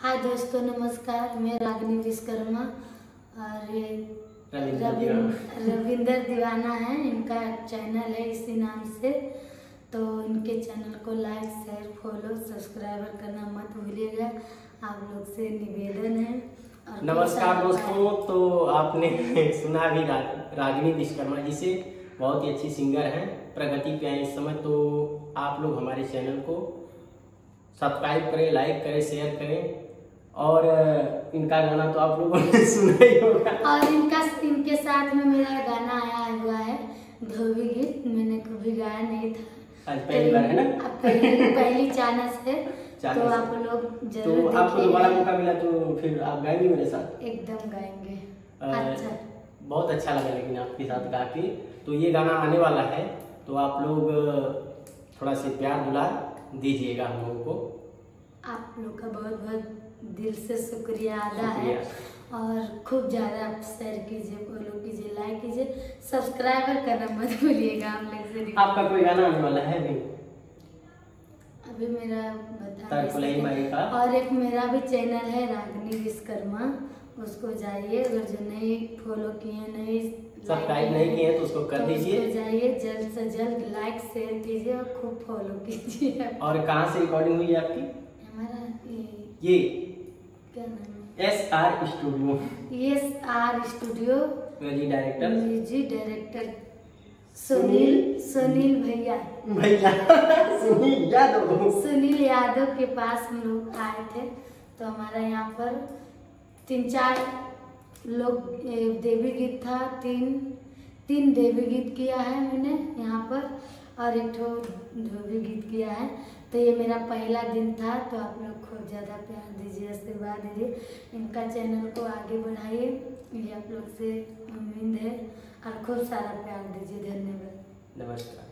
हाय दोस्तों, नमस्कार। मैं रागिनी विश्वकर्मा और ये रविंदर दीवाना है, इनका चैनल है इसी नाम से। तो इनके चैनल को लाइक, शेयर, फॉलो, सब्सक्राइबर करना मत भूलिएगा, आप लोग से निवेदन है। नमस्कार दोस्तों, तो आपने सुना भी रागिनी विश्वकर्मा जी से, बहुत ही अच्छी सिंगर हैं, प्रगति पे हैं इस समय। तो आप लोग हमारे चैनल को सब्सक्राइब करें, लाइक करें, शेयर करें। और इनका गाना तो आप लोगों ने सुना ही होगा। और इनके साथ में मेरा गाना आया हुआ है धोबी गीत, मैंने कभी गाया नहीं था, आज पहली बार है ना? पहली चानस है। तो आप लोग जरूर तो आपको दोबारा मौका मिला तो फिर आप गाएंगे मेरे साथ? एकदम गाएंगे। अच्छा, बहुत अच्छा लगा लेकिन आपके साथ गा के। तो ये गाना आने वाला है, तो आप लोग थोड़ा से प्यार दुलार दीजिएगा हम लोगों को। आप लोग का बहुत बहुत दिल से शुक्रिया अदा है। और खूब ज़्यादा शेयर कीजिए, फॉलो कीजिए, लाइक कीजिए, सब्सक्राइबर करना मत भूलिएगा। हम लोग से आपका कोई गाना आने वाला है नहीं? अभी मेरा बता का और एक मेरा भी चैनल है रागिनी विश्वकर्मा, उसको जाइए। अगर जो नहीं फॉलो किए, नहीं सब्सक्राइब नहीं किए तो उसको कर दीजिए। जाइए, जल्द से जल्द लाइक शेयर कीजिए और खूब फॉलो कीजिए। और कहाँ से रिकॉर्डिंग हुई है आपकी? हमारा ये क्या नाम है? SR studio. SR studio. Music director Sunil भैया सुनील यादव के पास हम लोग आए थे। तो हमारा यहाँ पर 3-4 लोग देवी गीत था, तीन देवी गीत किया है मैंने यहाँ पर, और एक धोबी गीत किया है। तो ये मेरा पहला दिन था। तो आप लोग खूब ज़्यादा प्यार दीजिए, आशीर्वाद दीजिए, इनका चैनल को आगे बढ़ाइए, ये आप लोग से उम्मीद है। और खूब सारा प्यार दीजिए। धन्यवाद। नमस्कार।